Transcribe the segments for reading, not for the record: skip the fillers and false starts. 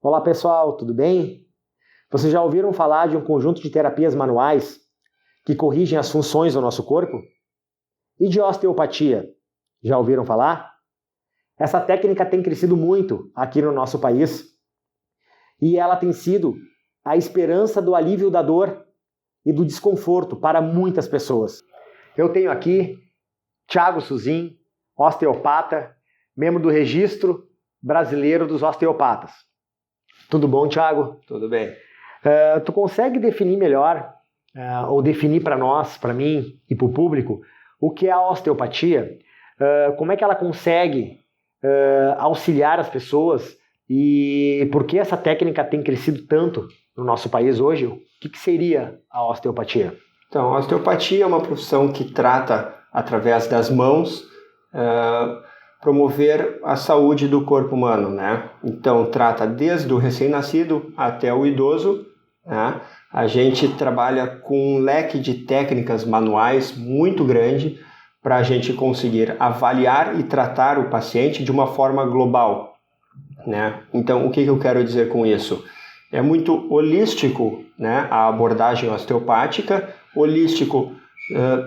Olá pessoal, tudo bem? Vocês já ouviram falar de um conjunto de terapias manuais que corrigem as funções do nosso corpo? E de osteopatia? Já ouviram falar? Essa técnica tem crescido muito aqui no nosso país e ela tem sido a esperança do alívio da dor e do desconforto para muitas pessoas. Eu tenho aqui Thiago Suzin, osteopata, membro do Registro Brasileiro dos Osteopatas. Tudo bom, Thiago? Tudo bem. Tu consegue definir melhor, ou definir para nós, para mim e para o público, o que é a osteopatia? Como é que ela consegue auxiliar as pessoas e por que essa técnica tem crescido tanto no nosso país hoje? O que seria a osteopatia? Então, a osteopatia é uma profissão que trata, através das mãos, promover a saúde do corpo humano, né? Então, trata desde o recém-nascido até o idoso, né? A gente trabalha com um leque de técnicas manuais muito grande para a gente conseguir avaliar e tratar o paciente de uma forma global, né? Então, o que eu quero dizer com isso? É muito holístico, né, a abordagem osteopática, holístico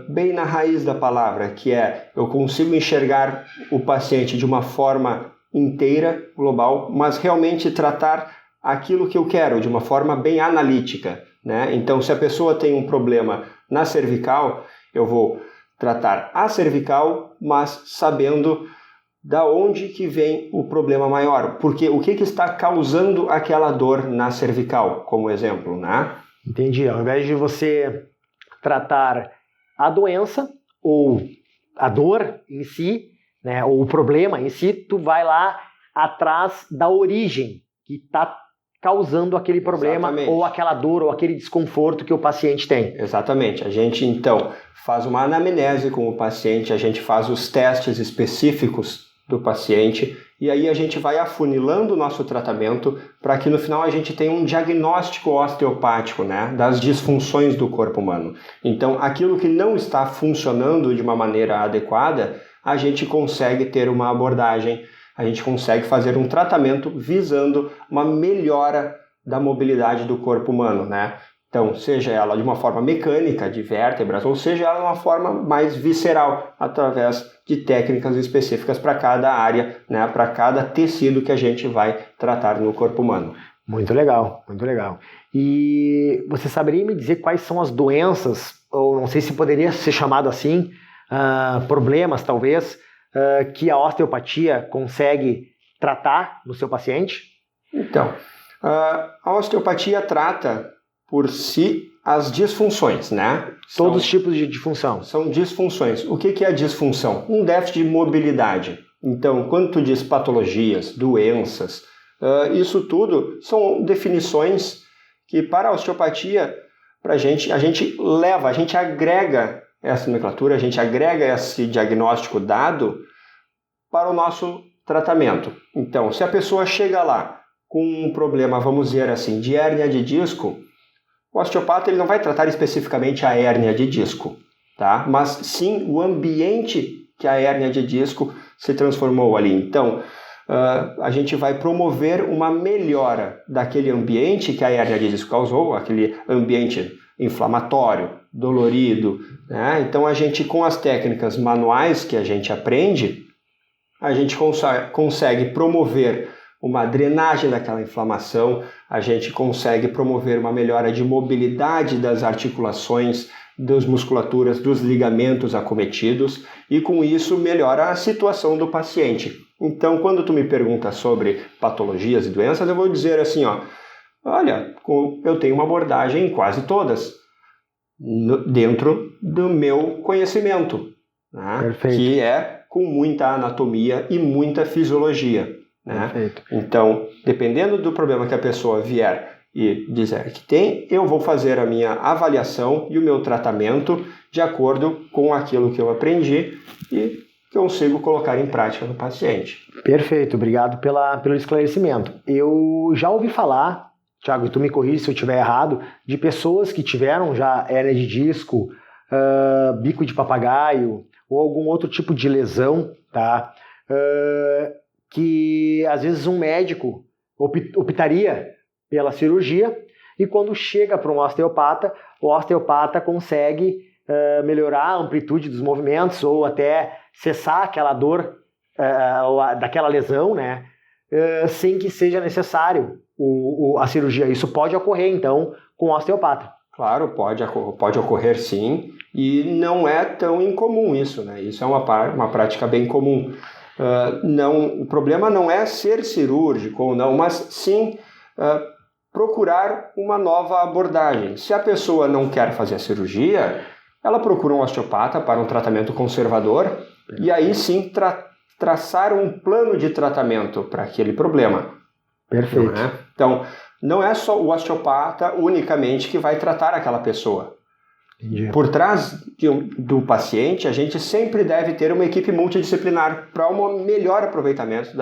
bem na raiz da palavra, que é eu consigo enxergar o paciente de uma forma inteira, global, mas realmente tratar aquilo que eu quero de uma forma bem analítica, né? Então, se a pessoa tem um problema na cervical, eu vou tratar a cervical, mas sabendo da onde que vem o problema maior, porque o que está causando aquela dor na cervical, como exemplo, né? Entendi. Ao invés de você tratar a doença ou a dor em si, né, ou o problema em si, tu vai lá atrás da origem que está causando aquele problema. Exatamente. Ou aquela dor ou aquele desconforto que o paciente tem. Exatamente. A gente então faz uma anamnese com o paciente, a gente faz os testes específicos do paciente e aí a gente vai afunilando o nosso tratamento para que no final a gente tenha um diagnóstico osteopático, né, das disfunções do corpo humano. Então, aquilo que não está funcionando de uma maneira adequada, a gente consegue ter uma abordagem, a gente consegue fazer um tratamento visando uma melhora da mobilidade do corpo humano, né? Então, seja ela de uma forma mecânica, de vértebras, ou seja ela de uma forma mais visceral, através de técnicas específicas para cada área, né, para cada tecido que a gente vai tratar no corpo humano. Muito legal, muito legal. E você saberia me dizer quais são as doenças, ou não sei se poderia ser chamado assim, problemas talvez, que a osteopatia consegue tratar no seu paciente? Então, a osteopatia trata por si as disfunções, né? Todos os tipos de disfunção. São disfunções. O que é a disfunção? Um déficit de mobilidade. Então, quando tu diz patologias, doenças, isso tudo são definições que para a osteopatia, para a gente agrega essa nomenclatura, a gente agrega esse diagnóstico dado para o nosso tratamento. Então, se a pessoa chega lá com um problema, vamos dizer assim, de hérnia de disco, o osteopata ele não vai tratar especificamente a hérnia de disco, tá? Mas sim o ambiente que a hérnia de disco se transformou ali. Então, a gente vai promover uma melhora daquele ambiente que a hérnia de disco causou, aquele ambiente inflamatório, dolorido, né? Então, a gente, com as técnicas manuais que a gente aprende, a gente consegue promover uma drenagem daquela inflamação, a gente consegue promover uma melhora de mobilidade das articulações, das musculaturas, dos ligamentos acometidos e com isso melhora a situação do paciente. Então, quando tu me pergunta sobre patologias e doenças, eu vou dizer assim, olha, eu tenho uma abordagem em quase todas, dentro do meu conhecimento, né? Que é com muita anatomia e muita fisiologia. Né? Então, dependendo do problema que a pessoa vier e dizer que tem, eu vou fazer a minha avaliação e o meu tratamento de acordo com aquilo que eu aprendi e que eu consigo colocar em prática no paciente. Perfeito, obrigado pelo esclarecimento. Eu já ouvi falar, Thiago, tu me corrige se eu estiver errado, de pessoas que tiveram já hérnia de disco, bico de papagaio ou algum outro tipo de lesão, tá? Que às vezes um médico optaria pela cirurgia, e quando chega para um osteopata, o osteopata consegue melhorar a amplitude dos movimentos ou até cessar aquela dor daquela lesão, né? Sem que seja necessário a cirurgia. Isso pode ocorrer, então, com o osteopata. Claro, pode ocorrer sim, e não é tão incomum isso, né? Isso é uma prática bem comum. O problema não é ser cirúrgico ou não, mas sim procurar uma nova abordagem. Se a pessoa não quer fazer a cirurgia, ela procura um osteopata para um tratamento conservador e aí sim traçar um plano de tratamento para aquele problema. Perfeito. Não é? Então, não é só o osteopata unicamente que vai tratar aquela pessoa. Entendi. Por trás do paciente, a gente sempre deve ter uma equipe multidisciplinar para um melhor aproveitamento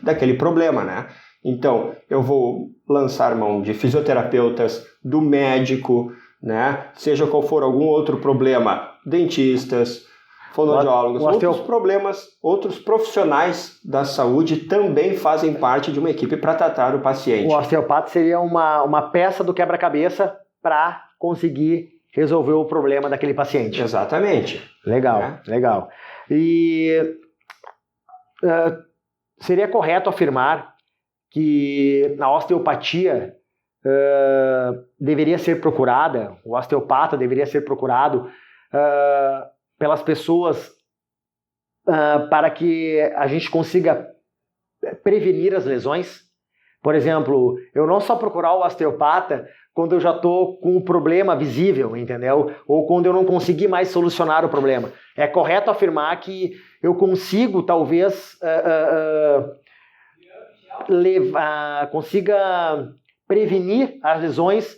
daquele problema, né? Então, eu vou lançar mão de fisioterapeutas, do médico, né? Seja qual for algum outro problema, dentistas, fonoaudiólogos, outros profissionais da saúde também fazem parte de uma equipe para tratar o paciente. O osteopata seria uma peça do quebra-cabeça para conseguir resolver o problema daquele paciente. Exatamente. Legal, legal. E seria correto afirmar que a osteopatia deveria ser procurada, o osteopata deveria ser procurado pelas pessoas para que a gente consiga prevenir as lesões. Por exemplo, eu não só procurar o osteopata quando eu já estou com o problema visível, entendeu? Ou quando eu não consegui mais solucionar o problema. É correto afirmar que eu consigo, talvez, consiga prevenir as lesões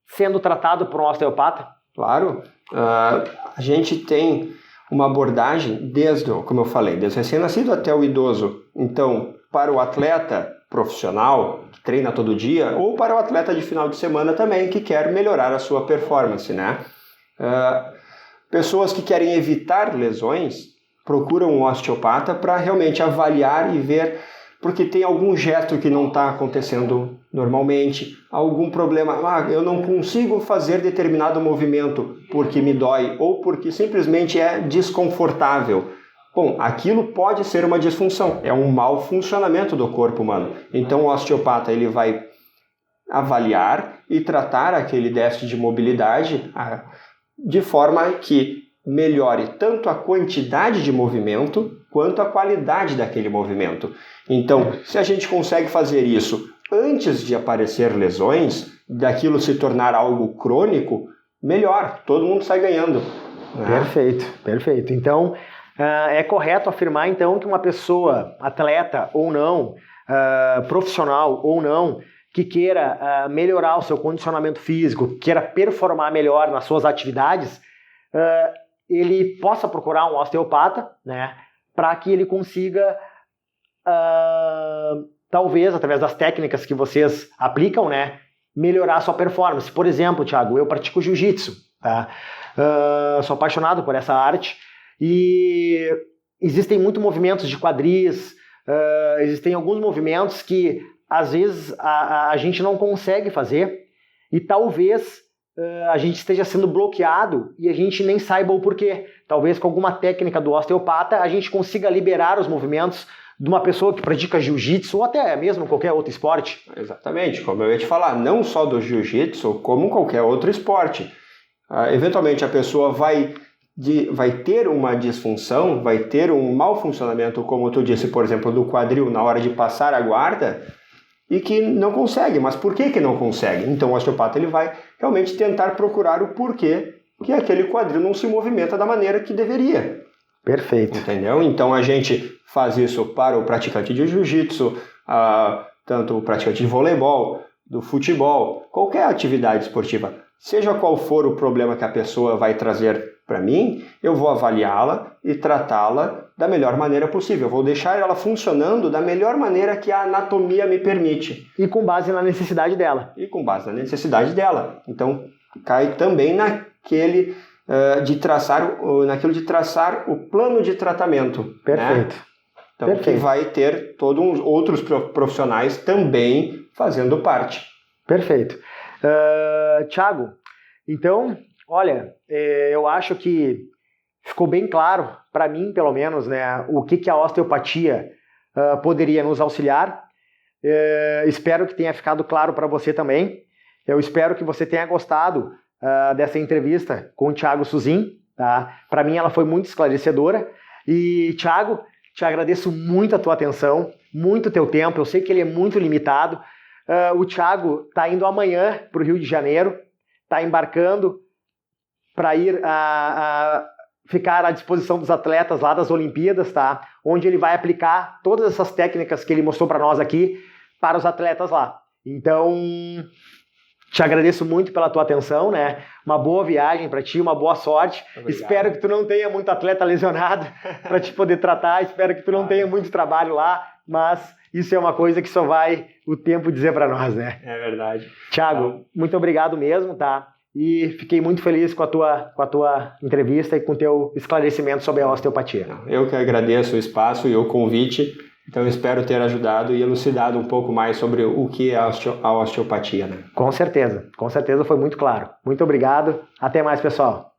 sendo tratado por um osteopata? Claro. A gente tem uma abordagem como eu falei, desde o recém-nascido até o idoso. Então, para o atleta profissional, que treina todo dia, ou para o atleta de final de semana também, que quer melhorar a sua performance, né? Pessoas que querem evitar lesões procuram um osteopata para realmente avaliar e ver, porque tem algum gesto que não está acontecendo normalmente, algum problema, eu não consigo fazer determinado movimento porque me dói ou porque simplesmente é desconfortável. Bom, aquilo pode ser uma disfunção, é um mau funcionamento do corpo humano. Então o osteopata ele vai avaliar e tratar aquele déficit de mobilidade de forma que melhore tanto a quantidade de movimento quanto a qualidade daquele movimento. Então, se a gente consegue fazer isso antes de aparecer lesões, daquilo se tornar algo crônico, melhor, todo mundo sai ganhando. Né? Perfeito, perfeito. Então, é correto afirmar então que uma pessoa, atleta ou não, profissional ou não, que queira melhorar o seu condicionamento físico, queira performar melhor nas suas atividades, ele possa procurar um osteopata, né, para que ele consiga, talvez, através das técnicas que vocês aplicam, né, melhorar a sua performance. Por exemplo, Thiago, eu pratico jiu-jitsu, tá? Sou apaixonado por essa arte e existem muitos movimentos de quadris, existem alguns movimentos que às vezes a gente não consegue fazer e talvez a gente esteja sendo bloqueado e a gente nem saiba o porquê. Talvez com alguma técnica do osteopata a gente consiga liberar os movimentos de uma pessoa que pratica jiu-jitsu ou até mesmo qualquer outro esporte. Exatamente, como eu ia te falar, não só do jiu-jitsu, como qualquer outro esporte. Eventualmente a pessoa vai ter uma disfunção, vai ter um mau funcionamento, como tu disse, por exemplo, do quadril na hora de passar a guarda, e que não consegue. Mas por que não consegue? Então o osteopata ele vai realmente tentar procurar o porquê que aquele quadril não se movimenta da maneira que deveria. Perfeito. Entendeu? Então a gente faz isso para o praticante de jiu-jitsu, tanto o praticante de voleibol, do futebol, qualquer atividade esportiva. Seja qual for o problema que a pessoa vai trazer para mim, eu vou avaliá-la e tratá-la da melhor maneira possível. Eu vou deixar ela funcionando da melhor maneira que a anatomia me permite. E com base na necessidade dela. Então, cai também naquilo de traçar o plano de tratamento. Perfeito. Né? Então, que vai ter todos outros profissionais também fazendo parte. Perfeito. Thiago, então, olha, eu acho que ficou bem claro, para mim pelo menos, né, o que a osteopatia poderia nos auxiliar. Espero que tenha ficado claro para você também. Eu espero que você tenha gostado dessa entrevista com o Thiago Suzin. Tá? Para mim ela foi muito esclarecedora. E, Thiago, te agradeço muito a tua atenção, muito o teu tempo. Eu sei que ele é muito limitado. O Thiago está indo amanhã para o Rio de Janeiro, está embarcando para ir ficar à disposição dos atletas lá das Olimpíadas, tá? Onde ele vai aplicar todas essas técnicas que ele mostrou para nós aqui para os atletas lá. Então, te agradeço muito pela tua atenção, né? Uma boa viagem para ti, uma boa sorte. Obrigado. Espero que tu não tenha muito atleta lesionado para te poder tratar. Espero que tu não tenha muito trabalho lá, mas isso é uma coisa que só vai o tempo dizer para nós, né? É verdade. Thiago, muito obrigado mesmo, tá? E fiquei muito feliz com a tua entrevista e com o teu esclarecimento sobre a osteopatia. Eu que agradeço o espaço e o convite. Então, espero ter ajudado e elucidado um pouco mais sobre o que é a osteopatia, né? Com certeza foi muito claro. Muito obrigado. Até mais, pessoal.